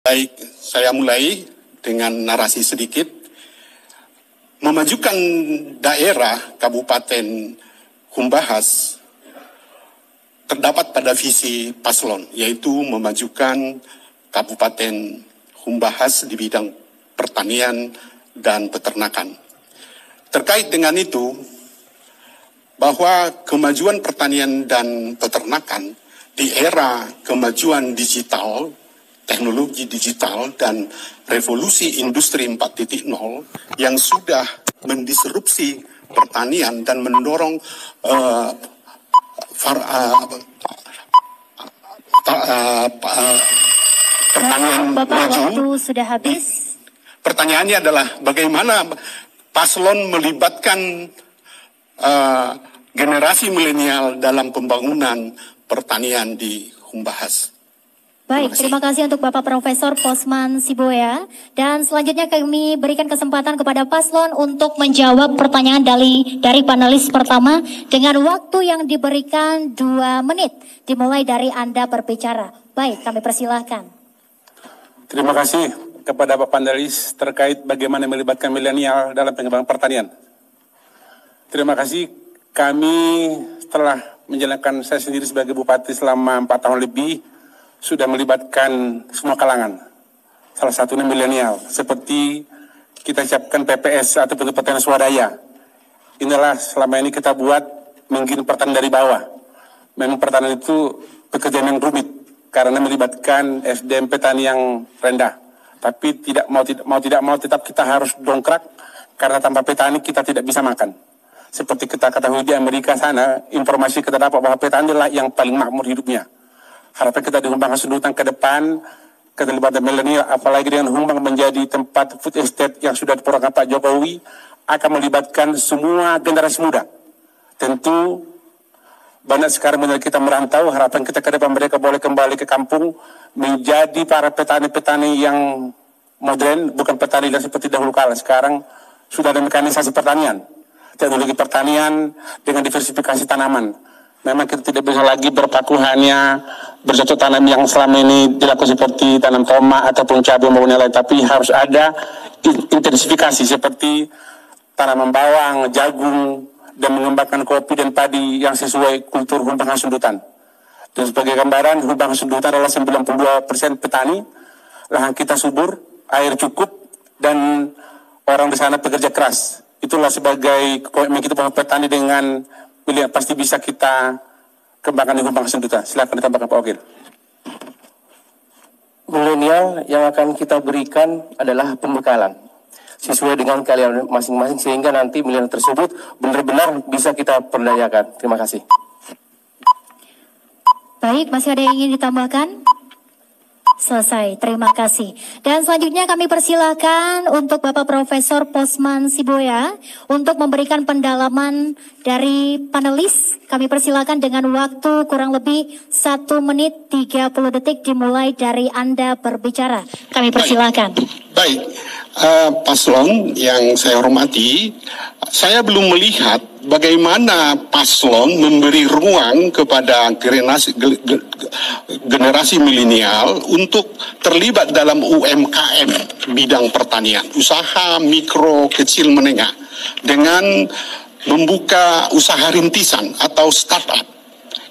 Baik, saya mulai dengan narasi sedikit. Memajukan daerah Kabupaten Humbahas terdapat pada visi paslon, yaitu memajukan Kabupaten Humbahas di bidang pertanian dan peternakan. Terkait dengan itu, bahwa kemajuan pertanian dan peternakan di era kemajuan digital, teknologi digital dan revolusi industri 4.0 yang sudah mendisrupsi pertanian dan mendorong pertanian Bapak, maju. waktu sudah habis. Pertanyaannya adalah bagaimana paslon melibatkan generasi milenial dalam pembangunan pertanian di Humbahas. Baik, terima kasih untuk Bapak Profesor Posman Siboya. Dan selanjutnya kami berikan kesempatan kepada paslon untuk menjawab pertanyaan dari panelis pertama dengan waktu yang diberikan 2 menit. Dimulai dari Anda berbicara. Baik, kami persilahkan. Terima kasih kepada Bapak panelis terkait bagaimana melibatkan milenial dalam pengembangan pertanian. Terima kasih, kami setelah menjalankan saya sendiri sebagai bupati selama 4 tahun lebih, sudah melibatkan semua kalangan, salah satunya milenial, seperti kita siapkan PPS atau pertanian swadaya. Inilah selama ini kita buat menggiring pertanian dari bawah. Memang pertanian itu pekerjaan yang rumit karena melibatkan SDM petani yang rendah. Tapi tidak mau tetap kita harus dongkrak karena tanpa petani kita tidak bisa makan. Seperti kita ketahui di Amerika sana, informasi kita dapat bahwa petani adalah yang paling makmur hidupnya. Harapan kita di Humbang Hasundutan ke depan, keterlibatan milenial, apalagi dengan Humbang menjadi tempat food estate yang sudah diprogramkan Pak Jokowi, akan melibatkan semua generasi muda. Tentu banyak sekarang benar kita merantau, harapan kita ke depan mereka boleh kembali ke kampung, menjadi para petani-petani yang modern, bukan petani yang seperti dahulu kala. Sekarang sudah ada mekanisasi pertanian, teknologi pertanian dengan diversifikasi tanaman. Memang kita tidak bisa lagi berpaku hanya bercocok tanam yang selama ini dilakukan seperti tanam tomat ataupun cabai maupun yang lain, tapi harus ada intensifikasi seperti tanaman bawang, jagung, dan mengembangkan kopi dan padi yang sesuai kultur Humbang Hasundutan. Dan sebagai gambaran, Humbang Hasundutan adalah 92% petani, lahan kita subur, air cukup, dan orang di sana pekerja keras. Itulah sebagai komitmen kita bahwa petani dengan pilihan pasti bisa kita kembangkan di Humbang Hasundutan. Silakan ditambahkan Pak Wakil. Milenial yang akan kita berikan adalah pembekalan sesuai dengan kalian masing-masing sehingga nanti milenial tersebut benar-benar bisa kita perdayakan. Terima kasih. Baik, masih ada yang ingin ditambahkan? Selesai, terima kasih. Dan selanjutnya kami persilakan untuk Bapak Profesor Posman Siboya untuk memberikan pendalaman dari panelis. Kami persilakan dengan waktu kurang lebih 1 menit 30 detik dimulai dari Anda berbicara. Kami persilakan. Baik, paslon yang saya hormati, saya belum melihat bagaimana paslon memberi ruang kepada generasi milenial untuk terlibat dalam UMKM bidang pertanian, usaha mikro, kecil, menengah, dengan membuka usaha rintisan atau startup.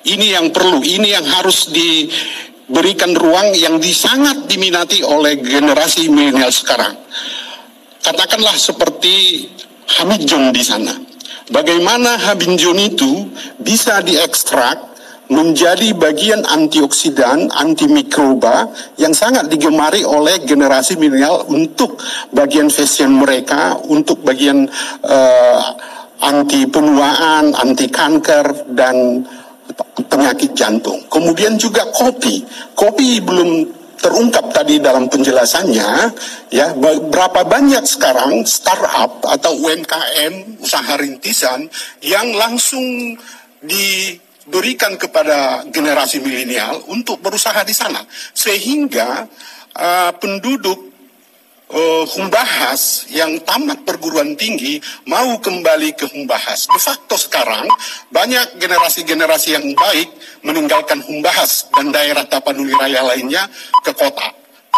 Ini yang perlu, ini yang harus diberikan ruang yang sangat diminati oleh generasi milenial sekarang. Katakanlah seperti Hamid John di sana. Bagaimana Hamid John itu bisa diekstrak menjadi bagian antioksidan, antimikroba yang sangat digemari oleh generasi milenial untuk bagian fashion mereka, untuk bagian anti penuaan, anti kanker dan penyakit jantung. Kemudian juga kopi. Kopi belum terungkap tadi dalam penjelasannya, ya, berapa banyak sekarang startup atau UMKM, usaha rintisan yang langsung diberikan kepada generasi milenial untuk berusaha di sana, sehingga penduduk Humbahas yang tamat perguruan tinggi mau kembali ke Humbahas. De facto sekarang banyak generasi-generasi yang baik meninggalkan Humbahas dan daerah Tapanuli Raya lainnya ke kota.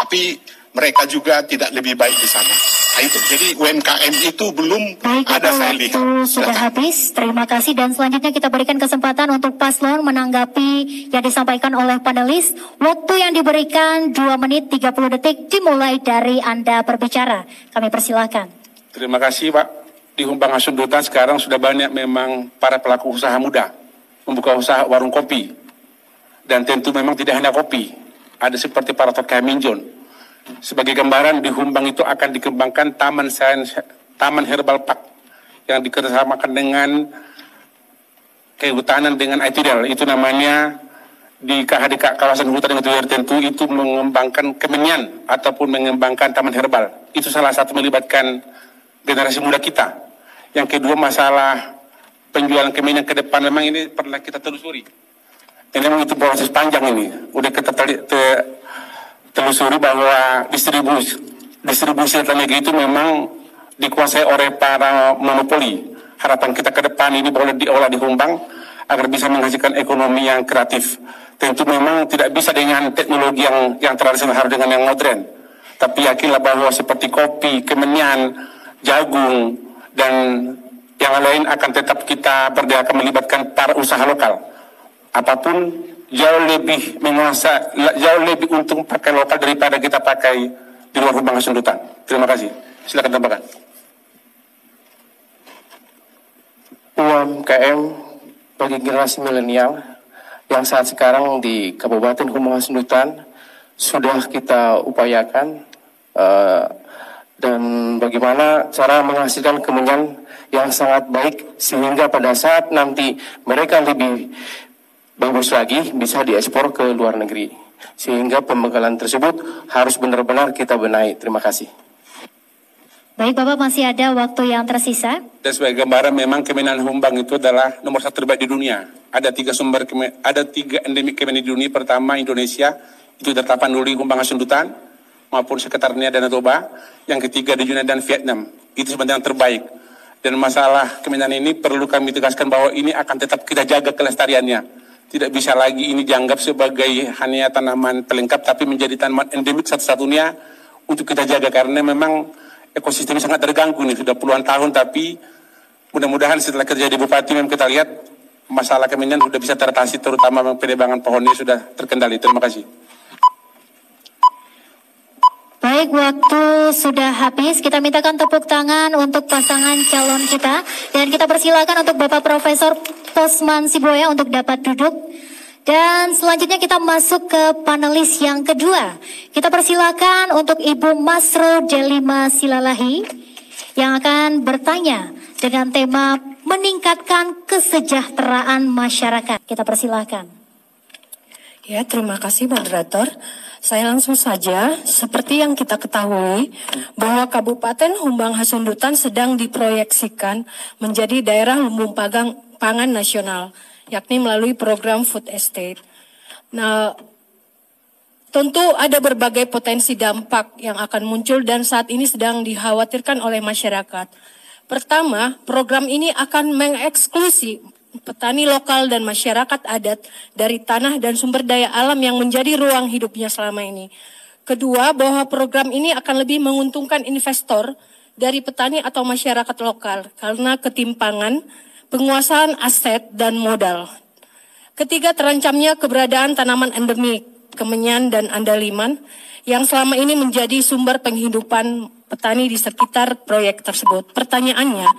tapi mereka juga tidak lebih baik di sana. Nah, itu. Jadi UMKM itu belum ada saya lihat. Waktu sudah habis. Terima kasih dan selanjutnya kita berikan kesempatan untuk paslon menanggapi yang disampaikan oleh panelis. Waktu yang diberikan 2 menit 30 detik dimulai dari Anda berbicara. Kami persilahkan. Terima kasih Pak. Di Humbang Hasundutan sekarang sudah banyak memang para pelaku usaha muda membuka usaha warung kopi. Dan tentu memang tidak hanya kopi. Ada seperti para tokoh Minjon. Sebagai gambaran di Humbang itu akan dikembangkan Taman Herbal Park yang dikerjasamakan dengan Kehutanan dengan ITDL. Itu namanya di KHDK kawasan hutan dengan tujuan tertentu itu mengembangkan kemenyan ataupun mengembangkan taman herbal. Itu salah satu melibatkan generasi muda kita. Yang kedua masalah penjualan kemenyan ke depan memang ini pernah kita telusuri. Ini memang itu proses panjang ini. Udah kita telusuri bahwa distribusi data negeri itu memang dikuasai oleh para monopoli. Harapan kita ke depan ini boleh diolah di Humbang agar bisa menghasilkan ekonomi yang kreatif. Tentu memang tidak bisa dengan teknologi yang tradisional, harus dengan yang modern. Tapi yakinlah bahwa seperti kopi, kemenyan, jagung, dan yang lain akan tetap kita berdayakan melibatkan para usaha lokal. Apapun jauh lebih untung pakai lokal daripada kita pakai di luar Humbang Hasundutan. Terima kasih. Silakan tambahkan. UMKM bagi generasi milenial yang saat sekarang di Kabupaten Humbang Hasundutan sudah kita upayakan dan bagaimana cara menghasilkan kemenyan yang sangat baik sehingga pada saat nanti mereka lebih bagus lagi bisa diekspor ke luar negeri. Sehingga pembekalan tersebut harus benar-benar kita benahi. Terima kasih. Baik Bapak, masih ada waktu yang tersisa. Dan sebagai gambaran memang kemenyan Humbang itu adalah nomor 1 terbaik di dunia. Ada 3 endemik kemenyan di dunia. Pertama Indonesia, itu tertapan dulu di Humbang Hasundutan maupun sekitarnya Danau Toba. Yang ketiga di Yunani dan Vietnam. Itu sebenarnya yang terbaik. Dan masalah kemenyan ini perlu kami tegaskan bahwa ini akan tetap kita jaga kelestariannya. Tidak bisa lagi ini dianggap sebagai hanya tanaman pelengkap, tapi menjadi tanaman endemik satu-satunya untuk kita jaga. Karena memang ekosistemnya sangat terganggu nih, sudah puluhan tahun, tapi mudah-mudahan setelah kerja di Bupati memang kita lihat masalah kemenyan sudah bisa teratasi, terutama penebangan pohonnya sudah terkendali. Terima kasih. Baik, waktu sudah habis. Kita mintakan tepuk tangan untuk pasangan calon kita. Dan kita persilakan untuk Bapak Profesor Posman Siboya untuk dapat duduk. Dan selanjutnya kita masuk ke panelis yang kedua. Kita persilakan untuk Ibu Masro Delima Silalahi yang akan bertanya dengan tema meningkatkan kesejahteraan masyarakat. Kita persilakan. Ya, terima kasih moderator. Saya langsung saja, seperti yang kita ketahui, bahwa Kabupaten Humbang Hasundutan sedang diproyeksikan menjadi daerah lumbung pangan nasional, yakni melalui program Food Estate. Nah, tentu ada berbagai potensi dampak yang akan muncul dan saat ini sedang dikhawatirkan oleh masyarakat. Pertama, program ini akan mengeksklusi petani lokal dan masyarakat adat dari tanah dan sumber daya alam yang menjadi ruang hidupnya selama ini. Kedua, bahwa program ini akan lebih menguntungkan investor dari petani atau masyarakat lokal karena ketimpangan penguasaan aset dan modal. Ketiga, terancamnya keberadaan tanaman endemik, kemenyan dan andaliman yang selama ini menjadi sumber penghidupan petani di sekitar proyek tersebut. Pertanyaannya,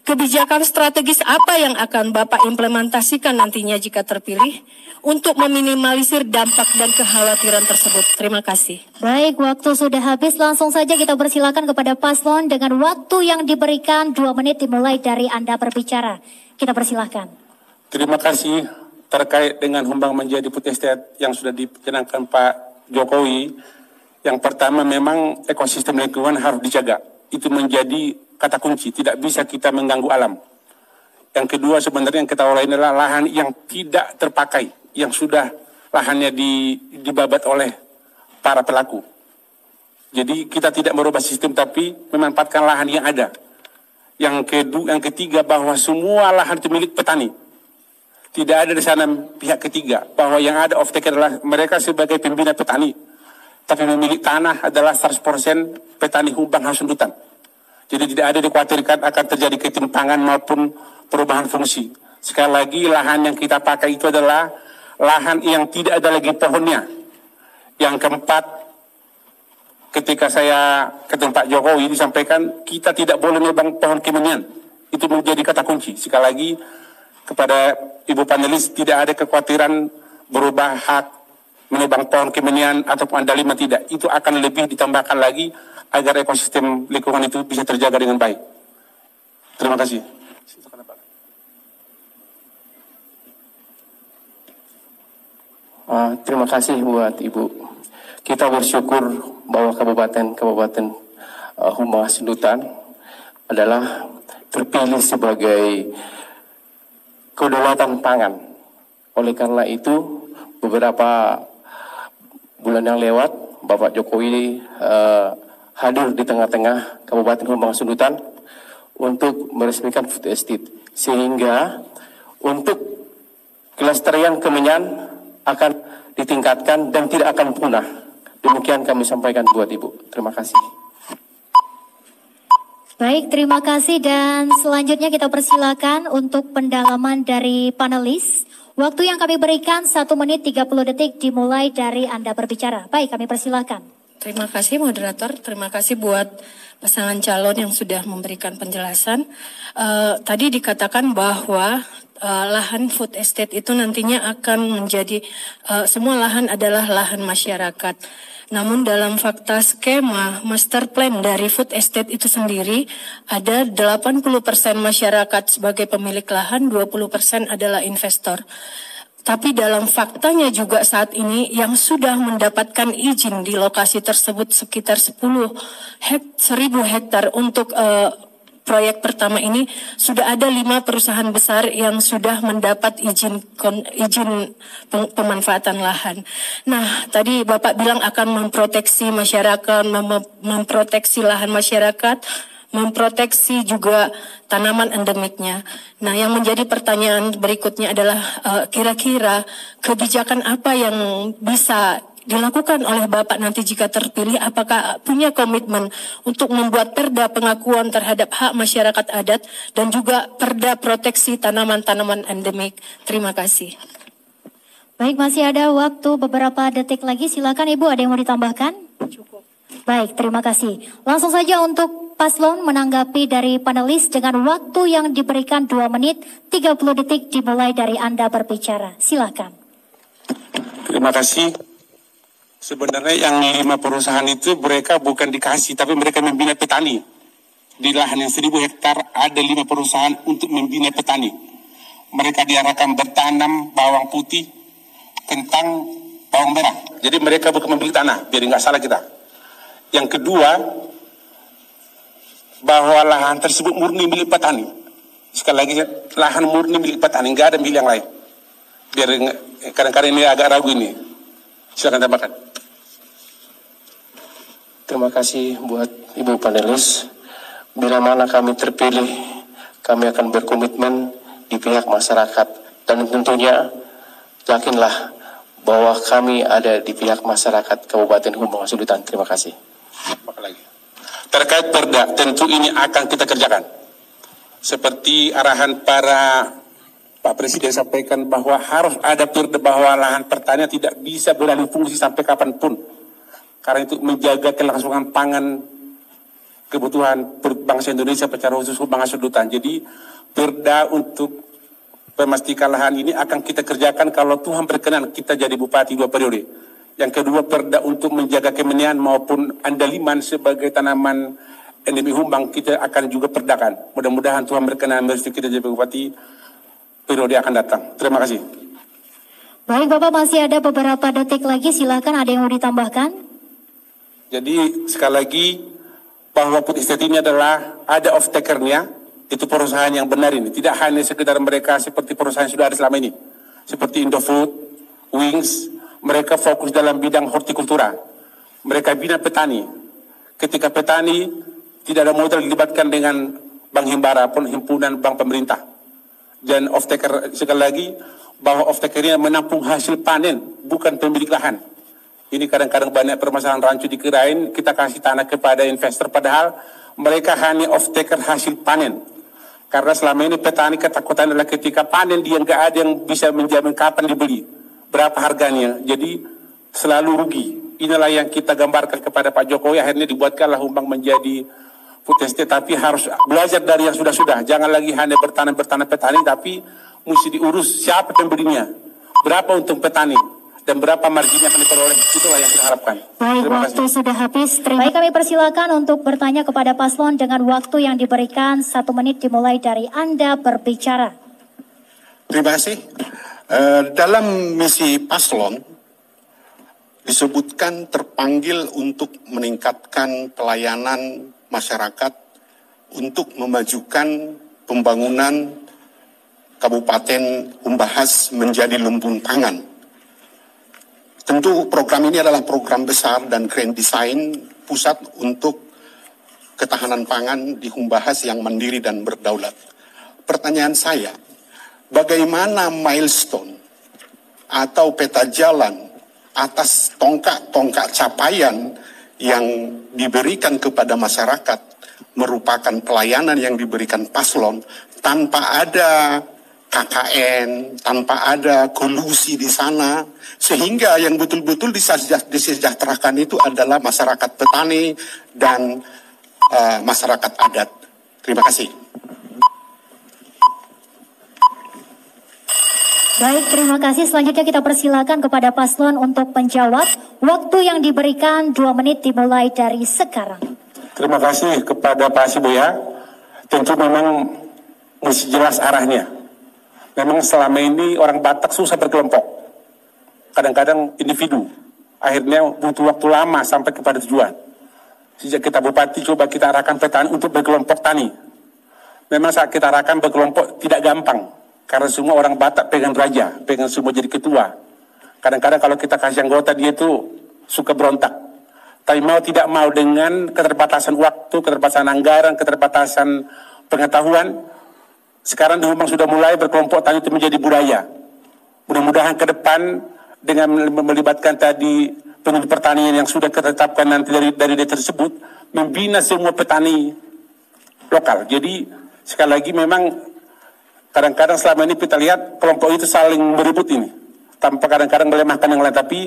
kebijakan strategis apa yang akan Bapak implementasikan nantinya jika terpilih untuk meminimalisir dampak dan kekhawatiran tersebut? Terima kasih. Baik, waktu sudah habis. Langsung saja kita persilakan kepada paslon dengan waktu yang diberikan 2 menit dimulai dari Anda berbicara. Kita persilakan. Terima kasih. Terkait dengan Humbang menjadi food estate yang sudah dicanangkan Pak Jokowi, yang pertama memang ekosistem lingkungan harus dijaga. Itu menjadi kata kunci, tidak bisa kita mengganggu alam. Yang kedua sebenarnya yang kita lain adalah lahan yang tidak terpakai, yang sudah lahannya dibabat oleh para pelaku. Jadi kita tidak merubah sistem tapi memanfaatkan lahan yang ada. Yang ketiga bahwa semua lahan itu milik petani. Tidak ada di sana pihak ketiga, bahwa yang ada off-take adalah mereka sebagai pembina petani. tapi pemilik tanah adalah 100% petani Humbang Hasundutan. Jadi tidak ada dikhawatirkan akan terjadi ketimpangan maupun perubahan fungsi. Sekali lagi, lahan yang kita pakai itu adalah lahan yang tidak ada lagi pohonnya. Yang keempat, ketika saya ketemu Pak Jokowi disampaikan, kita tidak boleh menebang pohon kemenian. Itu menjadi kata kunci. Sekali lagi, kepada Ibu panelis, tidak ada kekhawatiran berubah hak menebang pohon kemenian ataupun andaliman, tidak. Itu akan lebih ditambahkan lagi agar ekosistem lingkungan itu bisa terjaga dengan baik. Terima kasih. Terima kasih buat Ibu. Kita bersyukur bahwa Kabupaten Humbang Hasundutan adalah terpilih sebagai kedaulatan pangan. Oleh karena itu, beberapa bulan yang lewat, Bapak Jokowi hadir di tengah-tengah Kabupaten Humbang Hasundutan untuk meresmikan food estate. Sehingga untuk kelestarian kemenyan akan ditingkatkan dan tidak akan punah. Demikian kami sampaikan buat Ibu. Terima kasih. Baik, terima kasih dan selanjutnya kita persilakan untuk pendalaman dari panelis. Waktu yang kami berikan 1 menit 30 detik dimulai dari Anda berbicara. Baik, kami persilakan. Terima kasih moderator, terima kasih buat pasangan calon yang sudah memberikan penjelasan. Tadi dikatakan bahwa lahan food estate itu nantinya akan menjadi, semua lahan adalah lahan masyarakat. Namun dalam fakta skema master plan dari food estate itu sendiri, ada 80% masyarakat sebagai pemilik lahan, 20% adalah investor. Tapi dalam faktanya juga saat ini yang sudah mendapatkan izin di lokasi tersebut sekitar 1.000 hektar untuk proyek pertama ini, sudah ada 5 perusahaan besar yang sudah mendapat izin pemanfaatan lahan. Nah, tadi Bapak bilang akan memproteksi masyarakat, memproteksi lahan masyarakat, memproteksi juga tanaman endemiknya. Nah, yang menjadi pertanyaan berikutnya adalah kira-kira kebijakan apa yang bisa dilakukan oleh Bapak nanti jika terpilih, apakah punya komitmen untuk membuat perda pengakuan terhadap hak masyarakat adat dan juga perda proteksi tanaman-tanaman endemik. Terima kasih. Baik, masih ada waktu beberapa detik lagi. Silakan Ibu, ada yang mau ditambahkan? Cukup. Baik, terima kasih. Langsung saja untuk paslon menanggapi dari panelis dengan waktu yang diberikan 2 menit 30 detik dimulai dari Anda berbicara. Silakan. Terima kasih. Sebenarnya yang 5 perusahaan itu mereka bukan dikasih, tapi mereka membina petani. Di lahan yang 1.000 hektar ada 5 perusahaan untuk membina petani. Mereka diarahkan bertanam bawang putih, kentang, bawang merah. Jadi mereka bukan membeli tanah, biar nggak salah kita. Yang kedua, bahwa lahan tersebut murni milik petani. Sekali lagi, lahan murni milik petani, nggak ada milik yang lain. Biar kadang-kadang ini agak ragu ini. Silakan tambahkan. Terima kasih buat Ibu panelis. Bila mana kami terpilih, kami akan berkomitmen di pihak masyarakat. Dan tentunya, yakinlah bahwa kami ada di pihak masyarakat Kabupaten Humbang Hasundutan. Terima kasih. Terkait perda, tentu ini akan kita kerjakan. Seperti arahan para Pak Presiden sampaikan bahwa harus ada perda bahwa lahan pertanian tidak bisa beralih fungsi sampai kapanpun. Karena itu menjaga kelangsungan pangan kebutuhan bangsa Indonesia secara khusus Humbang Hasundutan. Jadi perda untuk memastikan lahan ini akan kita kerjakan kalau Tuhan berkenan kita jadi bupati 2 periode. Yang kedua, perda untuk menjaga kemenian maupun andaliman sebagai tanaman endemik Humbang kita akan juga perdakan. Mudah-mudahan Tuhan berkenan merestu kita jadi bupati periode akan datang. Terima kasih. Baik Bapak, masih ada beberapa detik lagi. Silakan, ada yang mau ditambahkan? Jadi sekali lagi bahwa food estate ini adalah ada off takernya, itu perusahaan yang benar ini. Tidak hanya sekedar mereka seperti perusahaan yang sudah ada selama ini. Seperti Indofood, Wings, mereka fokus dalam bidang hortikultura. Mereka bina petani. Ketika petani tidak ada modal dilibatkan dengan bank himbara pun himpunan bank pemerintah. Dan off taker sekali lagi bahwa off takernya menampung hasil panen, bukan pemilik lahan. Ini kadang-kadang banyak permasalahan rancu dikirain kita kasih tanah kepada investor, padahal mereka hanya off-taker hasil panen. Karena selama ini petani ketakutan adalah ketika panen dia nggak ada yang bisa menjamin kapan dibeli, berapa harganya, jadi selalu rugi. Inilah yang kita gambarkan kepada Pak Jokowi, akhirnya dibuatkanlah Humbang menjadi food estate, tapi harus belajar dari yang sudah-sudah. Jangan lagi hanya bertanam petani, tapi mesti diurus siapa pembelinya, berapa untung petani, dan berapa margin yang akan diperoleh. Itulah yang kita harapkan. Baik, waktu sudah habis. Baik, kami persilakan untuk bertanya kepada paslon dengan waktu yang diberikan 1 menit dimulai dari Anda berbicara. Terima kasih. Dalam misi paslon disebutkan terpanggil untuk meningkatkan pelayanan masyarakat untuk memajukan pembangunan Kabupaten Humbahas menjadi lumbung pangan. Tentu program ini adalah program besar dan grand design pusat untuk ketahanan pangan di Humbahas yang mandiri dan berdaulat. Pertanyaan saya, bagaimana milestone atau peta jalan atas tonggak capaian yang diberikan kepada masyarakat merupakan pelayanan yang diberikan paslon tanpa ada KKN, tanpa ada kolusi di sana, sehingga yang betul-betul disejahterakan itu adalah masyarakat petani dan masyarakat adat. Terima kasih. Baik, terima kasih. Selanjutnya kita persilakan kepada paslon untuk menjawab. Waktu yang diberikan 2 menit dimulai dari sekarang. Terima kasih kepada Pak Sibuya. Tentu memang mesti jelas arahnya. Memang selama ini orang Batak susah berkelompok. Kadang-kadang individu. Akhirnya butuh waktu lama sampai kepada tujuan. Sejak kita bupati coba kita arahkan petani untuk berkelompok tani. Memang saat kita arahkan berkelompok tidak gampang. Karena semua orang Batak pengen raja, pengen semua jadi ketua. Kadang-kadang kalau kita kasih anggota dia itu suka berontak. Tapi mau tidak mau dengan keterbatasan waktu, keterbatasan anggaran, keterbatasan pengetahuan, sekarang di Humbang sudah mulai berkelompok tani itu menjadi budaya. Mudah-mudahan ke depan dengan melibatkan tadi peneliti pertanian yang sudah ditetapkan nanti dari desa tersebut, membina semua petani lokal. Jadi sekali lagi memang kadang-kadang selama ini kita lihat kelompok itu saling berebut ini, tanpa kadang-kadang melemahkan yang lain. Tapi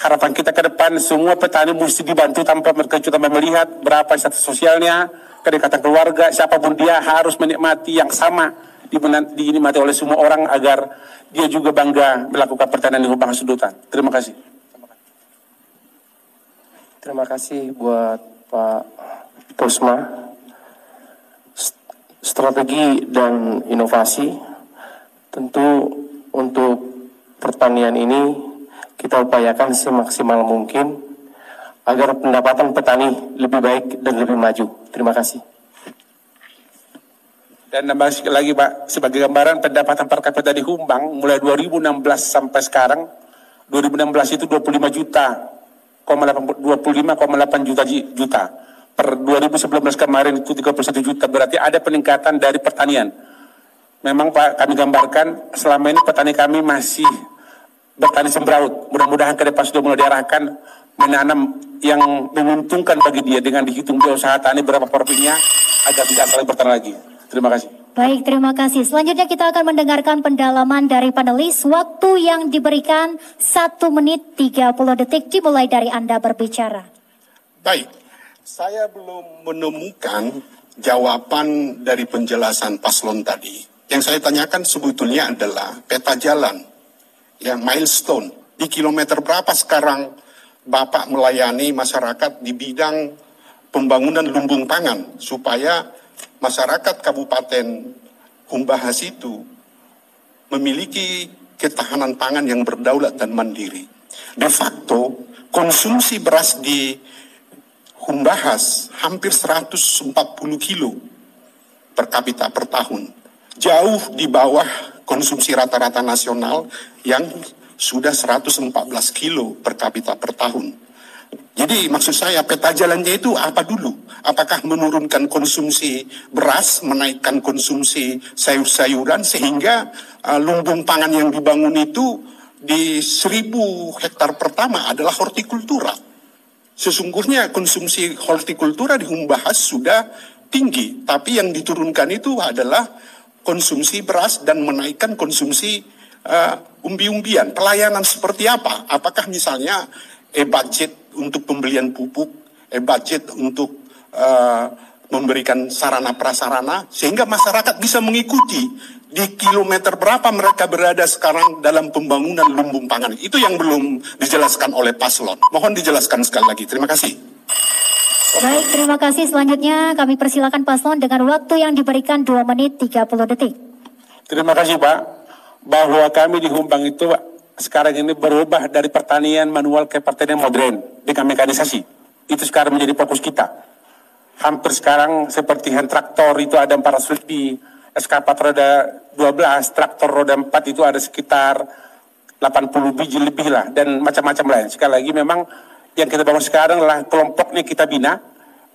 harapan kita ke depan semua petani mesti dibantu tanpa mereka tanpa melihat berapa status sosialnya, kedekatan keluarga, siapapun dia harus menikmati yang sama dinikmati oleh semua orang agar dia juga bangga melakukan pertanian di Humbang Hasundutan. Terima kasih. Terima kasih buat Pak Posma. Strategi dan inovasi tentu untuk pertanian ini kita upayakan semaksimal mungkin agar pendapatan petani lebih baik dan lebih maju. Terima kasih. Dan nambah sekali lagi Pak, sebagai gambaran pendapatan per kapita di Humbang mulai 2016 sampai sekarang, 2016 itu 25,8 juta. Per 2019 kemarin itu 31 juta, berarti ada peningkatan dari pertanian. Memang Pak, kami gambarkan selama ini petani kami masih bertani sembraut. Mudah-mudahan ke depan sudah mulai diarahkan menanam yang menguntungkan bagi dia dengan dihitung dia usaha tani berapa profitnya agar tidak saling bertani lagi. Terima kasih. Baik, terima kasih. Selanjutnya kita akan mendengarkan pendalaman dari panelis. Waktu yang diberikan 1 menit 30 detik dimulai dari Anda berbicara. Baik, saya belum menemukan jawaban dari penjelasan paslon tadi. Yang saya tanyakan sebetulnya adalah peta jalan, ya milestone. Di kilometer berapa sekarang Bapak melayani masyarakat di bidang pembangunan lumbung pangan supaya masyarakat Kabupaten Humbahas itu memiliki ketahanan pangan yang berdaulat dan mandiri. De facto, konsumsi beras di Humbahas hampir 140 kilo per kapita per tahun. Jauh di bawah konsumsi rata-rata nasional yang sudah 114 kilo per kapita per tahun. Jadi maksud saya peta jalannya itu apa dulu? Apakah menurunkan konsumsi beras, menaikkan konsumsi sayur-sayuran sehingga lumbung pangan yang dibangun itu di 1000 hektar pertama adalah hortikultura. Sesungguhnya konsumsi hortikultura di Humbahas sudah tinggi, tapi yang diturunkan itu adalah konsumsi beras dan menaikkan konsumsi umbi-umbian. Pelayanan seperti apa? Apakah misalnya budget untuk pembelian pupuk, budget untuk memberikan sarana prasarana, sehingga masyarakat bisa mengikuti di kilometer berapa mereka berada sekarang dalam pembangunan lumbung pangan. Itu yang belum dijelaskan oleh paslon. Mohon dijelaskan sekali lagi. Terima kasih. Baik, terima kasih. Selanjutnya kami persilakan paslon dengan waktu yang diberikan 2 menit 30 detik. Terima kasih Pak. Bahwa kami di Humbang itu sekarang ini berubah dari pertanian manual ke pertanian modern dengan mekanisasi. Itu sekarang menjadi fokus kita. Hampir sekarang seperti hand traktor itu ada 400 lebih, eskavator ada 12, traktor roda 4 itu ada sekitar 80 biji lebih lah, dan macam-macam lain. Sekali lagi memang yang kita bangun sekarang adalah kelompoknya kita bina,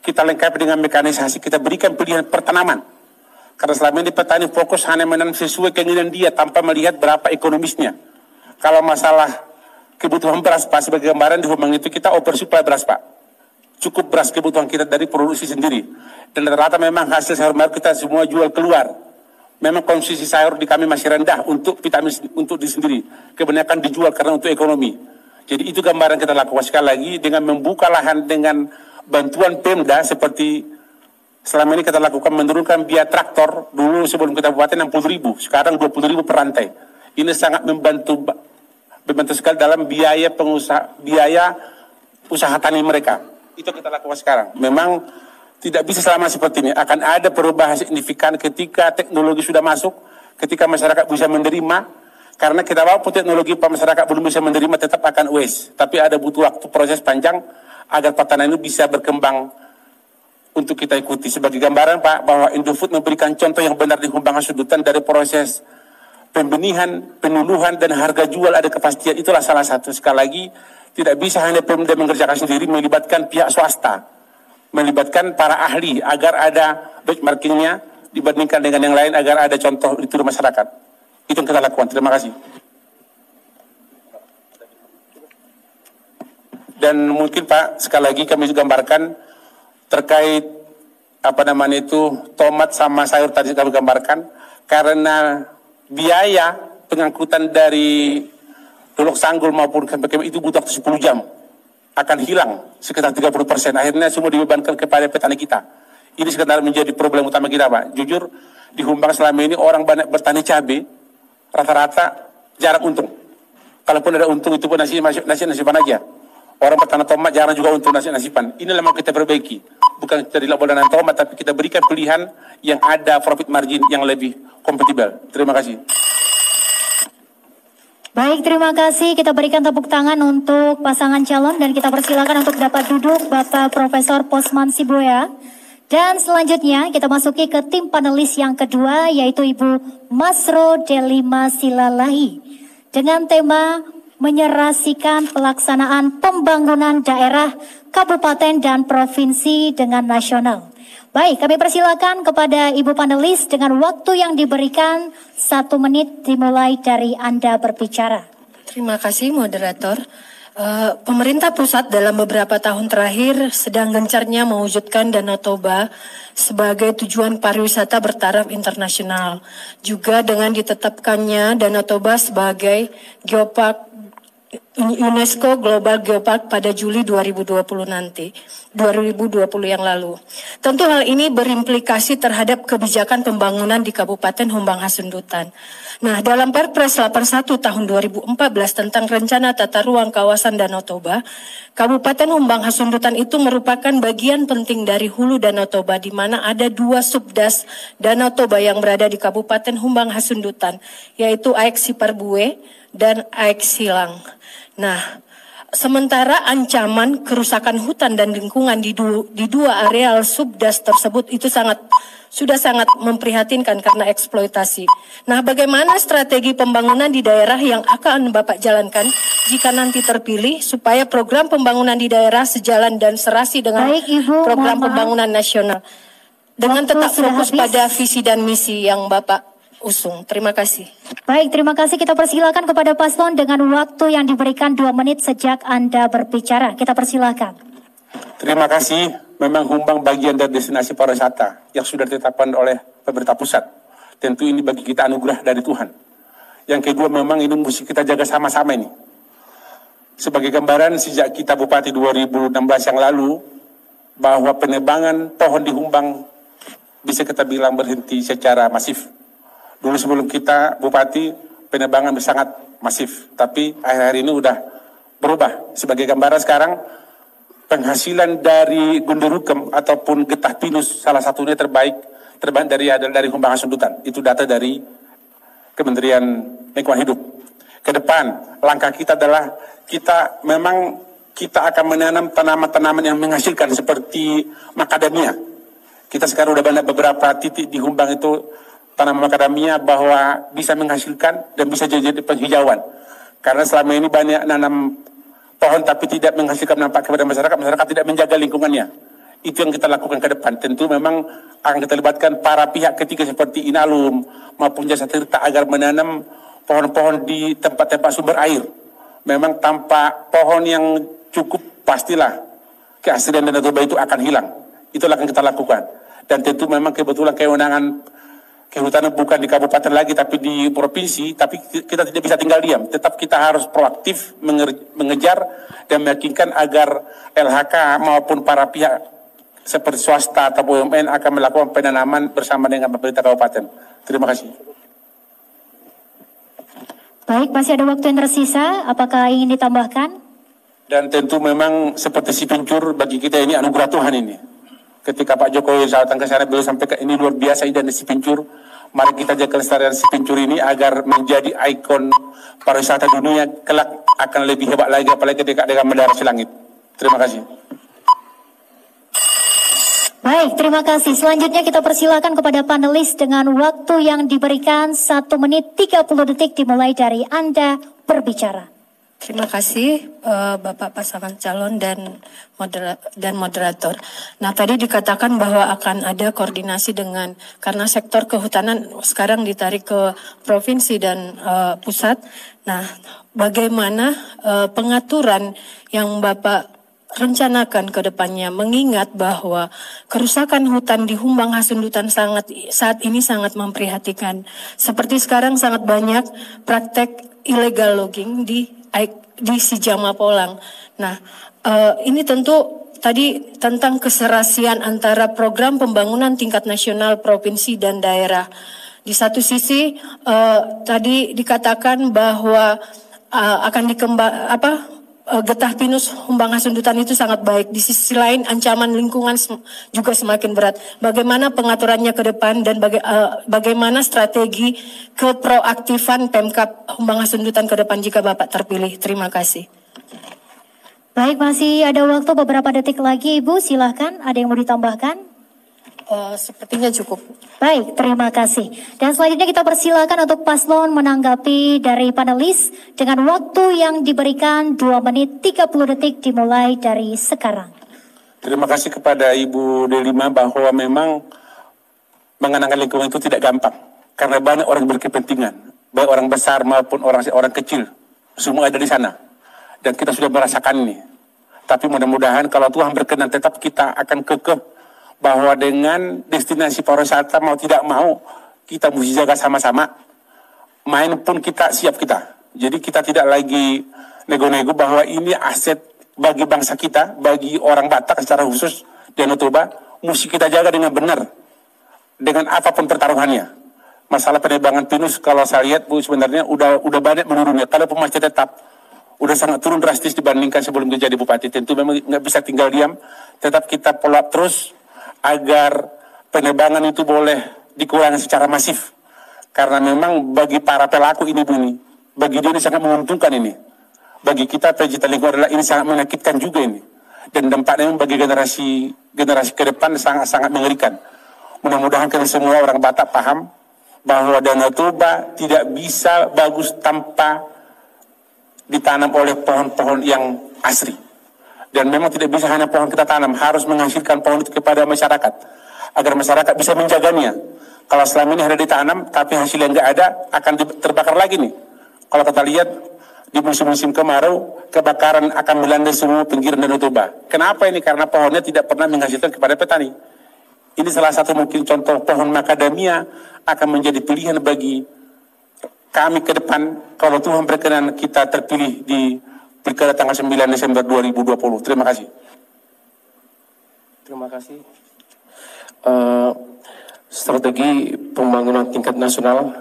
kita lengkapi dengan mekanisasi, kita berikan pilihan pertanaman. Karena selama ini petani fokus hanya menanam sesuai keinginan dia tanpa melihat berapa ekonomisnya. Kalau masalah kebutuhan beras Pak, sebagai gambaran di Humbang itu kita oversupply beras Pak. Cukup beras kebutuhan kita dari produksi sendiri. Dan rata-rata memang hasil sayur mayur kita semua jual keluar. Memang konsumsi sayur di kami masih rendah untuk vitamin untuk diri sendiri. Kebanyakan dijual karena untuk ekonomi. Jadi itu gambaran kita lakukan. Sekali lagi dengan membuka lahan dengan bantuan Pemda seperti selama ini kita lakukan, menurunkan biaya traktor. Dulu sebelum kita buatin 60.000, sekarang 20.000 per rantai. Ini sangat membantu sekali dalam biaya usaha tani mereka. Itu kita lakukan sekarang. Memang tidak bisa selama seperti ini. Akan ada perubahan signifikan ketika teknologi sudah masuk, ketika masyarakat bisa menerima. Karena kita walaupun teknologi masyarakat belum bisa menerima, tetap akan waste. Tapi ada butuh waktu proses panjang agar pertanian itu bisa berkembang untuk kita ikuti. Sebagai gambaran Pak, bahwa Indofood memberikan contoh yang benar di Humbang Hasundutan dari proses pembenihan, penuluhan, dan harga jual ada kepastian. Itulah salah satu. Sekali lagi, tidak bisa hanya Pemda mengerjakan sendiri, melibatkan pihak swasta, melibatkan para ahli agar ada benchmarkingnya dibandingkan dengan yang lain, agar ada contoh itu di masyarakat. Itu yang kita lakukan. Terima kasih. Dan mungkin Pak, sekali lagi kami juga gambarkan terkait tomat sama sayur tadi kami gambarkan, karena biaya pengangkutan dari Dolok Sanggul maupun KPKM itu butuh waktu 10 jam. Akan hilang sekitar 30%. Akhirnya semua dibebankan kepada petani kita. Ini sekitar menjadi problem utama kita Pak. Jujur, di Humbang selama ini orang banyak bertani cabai, rata-rata jarang untung. Kalaupun ada untung itu pun nasiban aja. Orang bertanam tomat jarang juga untung nasiban. Inilah mau kita perbaiki. Bukan kita tidak boleh nanam tomat, tapi kita berikan pilihan yang ada profit margin yang lebih kompatibel. Terima kasih. Baik, terima kasih. Kita berikan tepuk tangan untuk pasangan calon dan kita persilakan untuk dapat duduk Bapak Profesor Posman Siboya. Dan selanjutnya kita masuki ke tim panelis yang kedua, yaitu Ibu Masro Delima Silalahi. Dengan tema menyerasikan pelaksanaan pembangunan daerah, kabupaten dan provinsi dengan nasional. Baik, kami persilakan kepada Ibu panelis dengan waktu yang diberikan 1 menit dimulai dari Anda berbicara. Terima kasih moderator. Pemerintah pusat dalam beberapa tahun terakhir sedang gencarnya mewujudkan Danau Toba sebagai tujuan pariwisata bertaraf internasional. Juga dengan ditetapkannya Danau Toba sebagai Geopark UNESCO Global Geopark pada Juli 2020 yang lalu. Tentu hal ini berimplikasi terhadap kebijakan pembangunan di Kabupaten Humbang Hasundutan. Nah, dalam Perpres 81 tahun 2014 tentang Rencana Tata Ruang Kawasan Danau Toba, Kabupaten Humbang Hasundutan itu merupakan bagian penting dari hulu Danau Toba, di mana ada 2 subdas Danau Toba yang berada di Kabupaten Humbang Hasundutan, yaitu Aek Siparbue dan Aek Silang. Nah, sementara ancaman kerusakan hutan dan lingkungan di dua areal subdas tersebut itu sudah sangat memprihatinkan karena eksploitasi. Nah, bagaimana strategi pembangunan di daerah yang akan Bapak jalankan jika nanti terpilih supaya program pembangunan di daerah sejalan dan serasi dengan pembangunan nasional dengan tetap fokus pada visi dan misi yang Bapak usung. Terima kasih. Baik, terima kasih. Kita persilakan kepada paslon dengan waktu yang diberikan 2 menit sejak Anda berbicara. Kita persilakan. Terima kasih. Memang Humbang bagian dari destinasi pariwisata yang sudah ditetapkan oleh pemerintah pusat. Tentu ini bagi kita anugerah dari Tuhan. Yang kedua, memang ini mesti kita jaga sama-sama ini. Sebagai gambaran, sejak kita Bupati 2016 yang lalu, bahwa penebangan pohon di Humbang bisa kita bilang berhenti secara masif. Dulu sebelum kita Bupati, penebangan sangat masif. Tapi akhir-akhir ini udah berubah. Sebagai gambaran sekarang, penghasilan dari Gundurukem ataupun getah pinus salah satunya terbaik dari Humbang Hasundutan. Itu data dari Kementerian Lingkungan Hidup. Ke depan, langkah kita adalah kita akan menanam tanaman-tanaman yang menghasilkan seperti macadamia. Kita sekarang udah banyak beberapa titik di Humbang itu tanaman macadamia bahwa bisa menghasilkan dan bisa jadi penghijauan. Karena selama ini banyak nanam pohon tapi tidak menghasilkan dampak kepada masyarakat tidak menjaga lingkungannya. Itu yang kita lakukan ke depan. Tentu memang akan kita libatkan para pihak ketiga seperti Inalum maupun Jasa Tirta agar menanam pohon-pohon di tempat-tempat sumber air. Memang tanpa pohon yang cukup pastilah keaslian Danau Toba itu akan hilang. Itulah yang kita lakukan. Dan tentu memang kebetulan kewenangan kehutanan bukan di kabupaten lagi tapi di provinsi, tapi kita tidak bisa tinggal diam. Tetap kita harus proaktif mengejar dan meyakinkan agar LHK maupun para pihak seperti swasta atau BUMN akan melakukan penanaman bersama dengan pemerintah kabupaten. Terima kasih. Baik, masih ada waktu yang tersisa. Apakah ingin ditambahkan? Dan tentu memang seperti si pincur bagi kita ini anugerah Tuhan ini. Ketika Pak Jokowi datang ke sana, beliau sampaikan ini luar biasa ini dan si pincur. Mari kita jaga kelestarian si pincur ini agar menjadi ikon pariwisata dunia. Kelak akan lebih hebat lagi, apalagi dengan mendarat di langit. Terima kasih. Baik, terima kasih. Selanjutnya kita persilakan kepada panelis dengan waktu yang diberikan 1 menit 30 detik dimulai dari Anda berbicara. Terima kasih Bapak pasangan calon dan moderator. Nah, tadi dikatakan bahwa akan ada koordinasi karena sektor kehutanan sekarang ditarik ke provinsi dan pusat. Nah, bagaimana pengaturan yang Bapak rencanakan ke depannya, mengingat bahwa kerusakan hutan di Humbang Hasundutan saat ini sangat memprihatinkan. Seperti sekarang sangat banyak praktek illegal logging di Sijama Polang. Nah, ini tentu tadi tentang keserasian antara program pembangunan tingkat nasional, provinsi dan daerah. Di satu sisi tadi dikatakan bahwa akan getah pinus Humbang Hasundutan itu sangat baik. Di sisi lain ancaman lingkungan juga semakin berat. Bagaimana pengaturannya ke depan dan bagaimana strategi keproaktifan Pemkab Humbang Hasundutan ke depan jika Bapak terpilih? Terima kasih. Baik, masih ada waktu beberapa detik lagi Ibu, silahkan. Ada yang mau ditambahkan? Sepertinya cukup. Baik, terima kasih. Dan selanjutnya kita persilakan untuk paslon menanggapi dari panelis dengan waktu yang diberikan 2 menit 30 detik dimulai dari sekarang. Terima kasih kepada Ibu Delima bahwa memang mengenangkan lingkungan itu tidak gampang. Karena banyak orang berkepentingan, baik orang besar maupun orang kecil. Semua ada di sana. Dan kita sudah merasakan ini. Tapi mudah-mudahan kalau Tuhan berkenan tetap kita akan kekeh bahwa dengan destinasi pariwisata mau tidak mau kita mesti jaga sama-sama. Main pun kita siap kita. Jadi kita tidak lagi nego-nego bahwa ini aset bagi bangsa kita, bagi orang Batak secara khusus Danau Toba, mesti kita jaga dengan benar. Dengan apapun pertaruhannya. Masalah penebangan pinus kalau saya lihat Bu sebenarnya udah banyak menurunnya. Kalau masih tetap udah sangat turun drastis dibandingkan sebelum dia jadi bupati. Tentu memang nggak bisa tinggal diam. Tetap kita follow up terus agar penebangan itu boleh dikurangi secara masif. Karena memang bagi para pelaku ini Bu, bagi dia ini sangat menguntungkan ini. Bagi kita pencipta lingkungan adalah ini sangat menyakitkan juga ini. Dan dampaknya bagi generasi ke depan sangat mengerikan. Mudah-mudahan kita semua orang Batak paham bahwa Danau Toba tidak bisa bagus tanpa ditanam oleh pohon-pohon yang asri. Dan memang tidak bisa hanya pohon kita tanam, harus menghasilkan pohon itu kepada masyarakat. Agar masyarakat bisa menjaganya. Kalau selama ini ada ditanam, tapi hasilnya nggak ada, akan terbakar lagi nih. Kalau kita lihat di musim-musim kemarau, kebakaran akan melanda semua pinggiran Danau Toba. Kenapa ini? Karena pohonnya tidak pernah menghasilkan kepada petani. Ini salah satu mungkin contoh pohon macadamia akan menjadi pilihan bagi kami ke depan kalau Tuhan berkenan kita terpilih di pilkada tanggal 9 Desember 2020. Terima kasih. Terima kasih. Strategi pembangunan tingkat nasional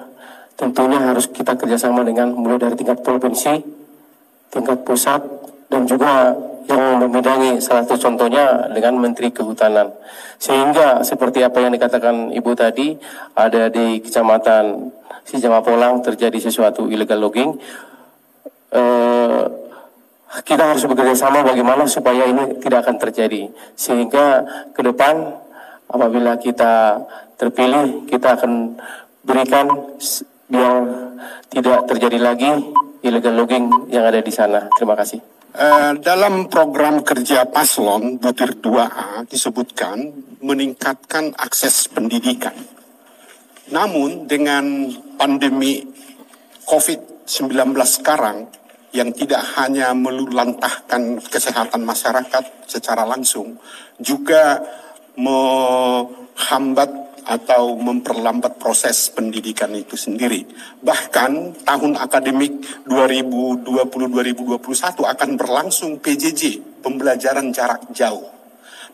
tentunya harus kita kerjasama dengan mulai dari tingkat provinsi, tingkat pusat, dan juga yang membidangi salah satu contohnya dengan Menteri Kehutanan. Sehingga seperti apa yang dikatakan Ibu tadi, ada di Kecamatan Sijamapolang terjadi sesuatu illegal logging. Kita harus bekerja sama bagaimana supaya ini tidak akan terjadi. Sehingga ke depan apabila kita terpilih, kita akan berikan biar tidak terjadi lagi illegal logging yang ada di sana. Terima kasih. Dalam program kerja Paslon Butir 2A disebutkan meningkatkan akses pendidikan. Namun dengan pandemi COVID-19 sekarang yang tidak hanya melulantahkan kesehatan masyarakat secara langsung, juga menghambat atau memperlambat proses pendidikan itu sendiri. Bahkan tahun akademik 2020-2021 akan berlangsung PJJ, pembelajaran jarak jauh.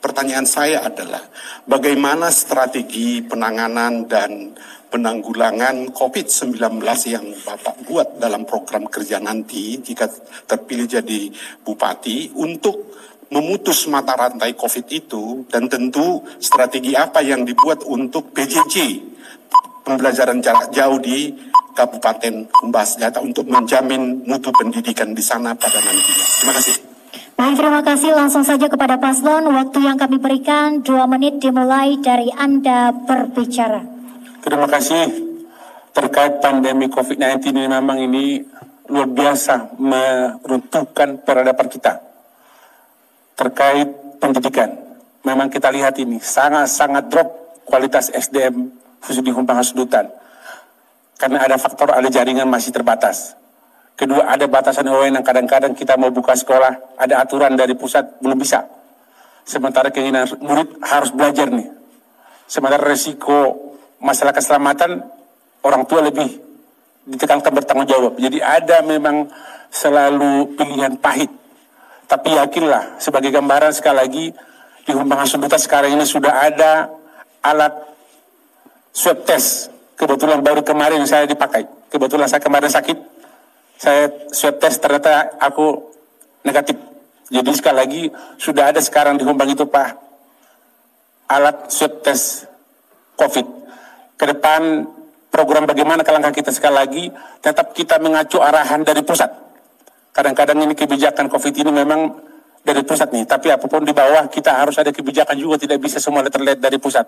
Pertanyaan saya adalah, bagaimana strategi penanganan dan penanggulangan COVID-19 yang Bapak buat dalam program kerja nanti jika terpilih jadi bupati untuk memutus mata rantai COVID itu, dan tentu strategi apa yang dibuat untuk PJJ, pembelajaran jarak jauh di Kabupaten Humbas Jata untuk menjamin mutu pendidikan di sana pada nantinya. Terima kasih. Baik, terima kasih. Langsung saja kepada Paslon. Waktu yang kami berikan 2 menit dimulai dari Anda berbicara. Terima kasih. Terkait pandemi COVID-19 ini memang ini luar biasa meruntuhkan peradaban kita. Terkait pendidikan, memang kita lihat ini sangat-sangat drop kualitas SDM khusus di Humbang Hasundutan. Karena ada faktor, ada jaringan masih terbatas. Kedua, ada batasan yang kadang-kadang kita mau buka sekolah, ada aturan dari pusat, belum bisa. Sementara keinginan murid harus belajar nih. Sementara resiko masalah keselamatan, orang tua lebih ditekankan bertanggung jawab. Jadi ada memang selalu pilihan pahit. Tapi yakinlah, sebagai gambaran sekali lagi, di Humbang Hasundutan sekarang ini sudah ada alat swab test. Kebetulan baru kemarin saya dipakai. Kebetulan saya kemarin sakit, saya swab test ternyata aku negatif. Jadi sekali lagi, sudah ada sekarang di Humbang itu Pak, alat swab test COVID. Ke depan program bagaimana langkah kita sekali lagi, tetap kita mengacu arahan dari pusat. Kadang-kadang ini kebijakan COVID ini memang dari pusat nih, tapi apapun di bawah kita harus ada kebijakan juga, tidak bisa semua terlihat dari pusat.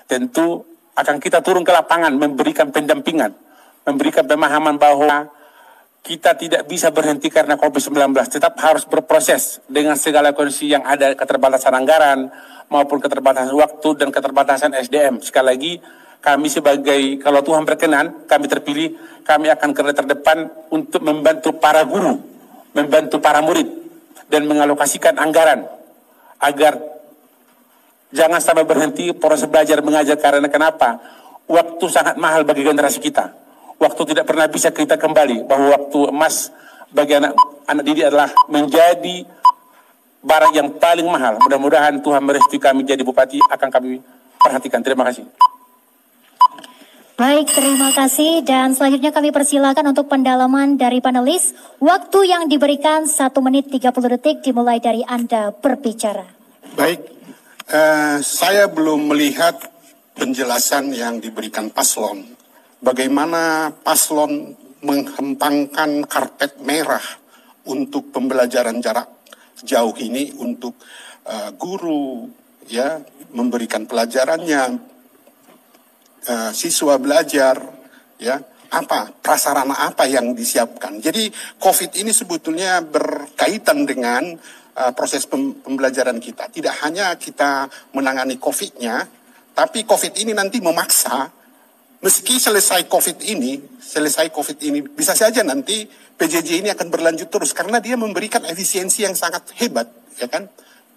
Tentu akan kita turun ke lapangan, memberikan pendampingan, memberikan pemahaman bahwa kita tidak bisa berhenti karena COVID-19, tetap harus berproses dengan segala kondisi yang ada, keterbatasan anggaran, maupun keterbatasan waktu dan keterbatasan SDM. Sekali lagi, kami sebagai, kalau Tuhan berkenan, kami terpilih, kami akan kerja terdepan untuk membantu para guru, membantu para murid, dan mengalokasikan anggaran agar jangan sampai berhenti proses belajar mengajar. Karena kenapa? Waktu sangat mahal bagi generasi kita. Waktu tidak pernah bisa kita kembali, bahwa waktu emas bagi anak didik adalah menjadi barang yang paling mahal. Mudah-mudahan Tuhan merestui kami jadi bupati, akan kami perhatikan. Terima kasih. Baik, terima kasih. Dan selanjutnya kami persilakan untuk pendalaman dari panelis. Waktu yang diberikan 1 menit 30 detik dimulai dari Anda berbicara. Baik, saya belum melihat penjelasan yang diberikan Paslon. Bagaimana Paslon menghempangkan karpet merah untuk pembelajaran jarak jauh ini untuk guru, ya, memberikan pelajarannya, siswa belajar, ya, apa prasarana apa yang disiapkan. Jadi COVID ini sebetulnya berkaitan dengan proses pembelajaran kita. Tidak hanya kita menangani COVID-nya, tapi COVID ini nanti memaksa meski selesai COVID ini, bisa saja nanti PJJ ini akan berlanjut terus karena dia memberikan efisiensi yang sangat hebat, ya kan?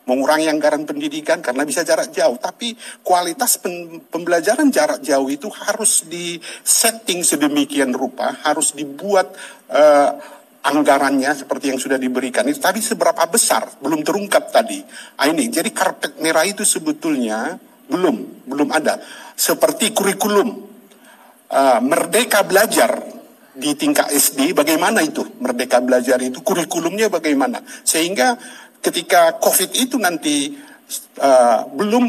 Mengurangi anggaran pendidikan karena bisa jarak jauh, tapi kualitas pembelajaran jarak jauh itu harus di-setting sedemikian rupa, harus dibuat anggarannya seperti yang sudah diberikan. Itu tadi seberapa besar belum terungkap tadi. Ini jadi karpet merah itu sebetulnya belum ada. Seperti kurikulum Merdeka Belajar di tingkat SD, bagaimana itu Merdeka Belajar itu kurikulumnya bagaimana, sehingga ketika COVID itu nanti belum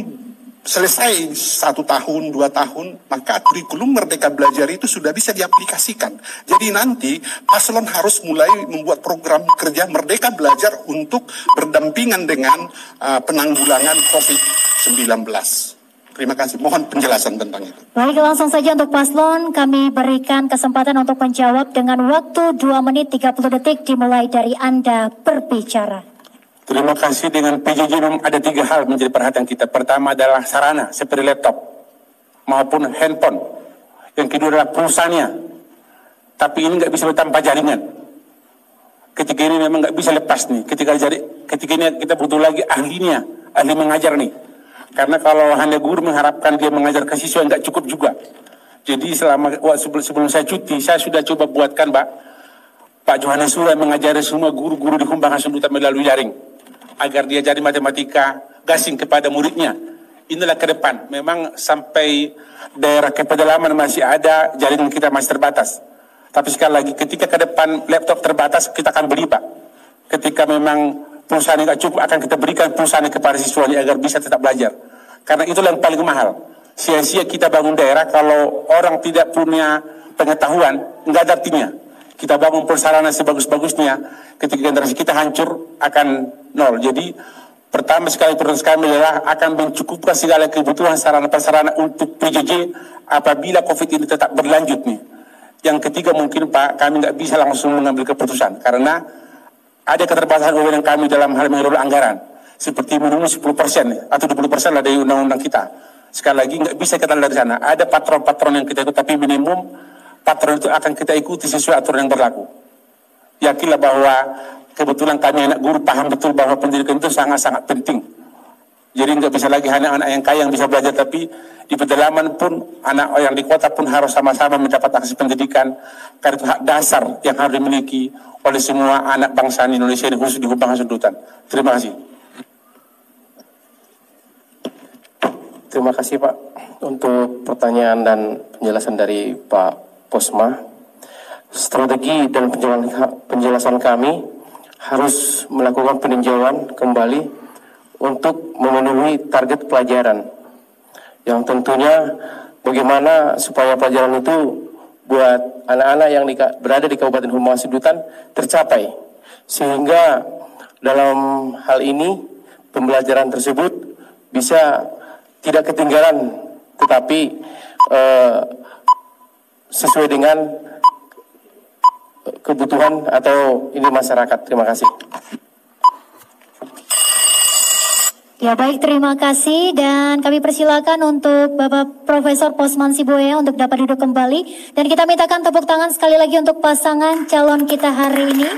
selesai 1 tahun, 2 tahun, maka kurikulum Merdeka Belajar itu sudah bisa diaplikasikan. Jadi nanti paslon harus mulai membuat program kerja Merdeka Belajar untuk berdampingan dengan penanggulangan COVID-19. Terima kasih. Mohon penjelasan tentang itu. Baik, langsung saja untuk paslon kami berikan kesempatan untuk menjawab dengan waktu 2 menit 30 detik dimulai dari Anda berbicara. Terima kasih. Dengan PJJ ada 3 hal menjadi perhatian kita. Pertama adalah sarana seperti laptop maupun handphone. Yang kedua adalah pulsanya. Tapi ini nggak bisa tanpa jaringan. Ketika ini memang nggak bisa lepas nih. Ketika ini kita butuh lagi ahlinya, ahli mengajar nih. Karena kalau hanya guru mengharapkan dia mengajar ke siswa nggak cukup juga. Jadi sebelum saya cuti, saya sudah coba buatkan Pak Johannes Sura mengajari semua guru-guru di Humbang Hasundutan melalui jaring, agar dia jadi matematika gasing kepada muridnya. Inilah ke depan. Memang sampai daerah ke pedalaman masih ada, jaringan kita masih terbatas. Tapi sekali lagi, ketika ke depan laptop terbatas, kita akan beli Pak. Ketika memang pulsanya nggak cukup, akan kita berikan pulsanya kepada siswanya agar bisa tetap belajar. Karena itulah yang paling mahal. Sia-sia kita bangun daerah kalau orang tidak punya pengetahuan, nggak ada artinya. Kita bangun persarana sebagus-bagusnya, ketika generasi kita hancur akan nol. Jadi pertama sekali prioritas kami adalah akan mencukupkan segala kebutuhan sarana-prasarana untuk PJJ apabila COVID ini tetap berlanjut nih. Yang ketiga mungkin Pak, kami nggak bisa langsung mengambil keputusan karena ada keterbatasan wewenang kami dalam hal mengelola anggaran. Seperti minimum 10% atau 20% lah dari undang-undang kita. Sekali lagi nggak bisa kita dari sana. Ada patron-patron yang kita ikut, tapi minimum patron itu akan kita ikuti sesuai aturan yang berlaku. Yakinlah bahwa kebetulan kami anak guru paham betul bahwa pendidikan itu sangat-sangat penting. Jadi nggak bisa lagi hanya anak yang kaya yang bisa belajar, tapi di pedalaman pun, anak yang di kota pun harus sama-sama mendapat akses pendidikan. Karena itu hak dasar yang harus dimiliki oleh semua anak bangsa Indonesia, khusus di Humbang Hasundutan. Terima kasih. Terima kasih Pak untuk pertanyaan dan penjelasan dari Pak Posma. Strategi dan penjelasan kami harus melakukan peninjauan kembali untuk memenuhi target pelajaran, yang tentunya bagaimana supaya pelajaran itu buat anak-anak yang berada di Kabupaten Humbang Hasundutan tercapai, sehingga dalam hal ini pembelajaran tersebut bisa tidak ketinggalan, tetapi sesuai dengan kebutuhan atau ini masyarakat. Terima kasih. Ya baik, terima kasih dan kami persilakan untuk Bapak Profesor Posman Siboya untuk dapat duduk kembali dan kita mintakan tepuk tangan sekali lagi untuk pasangan calon kita hari ini.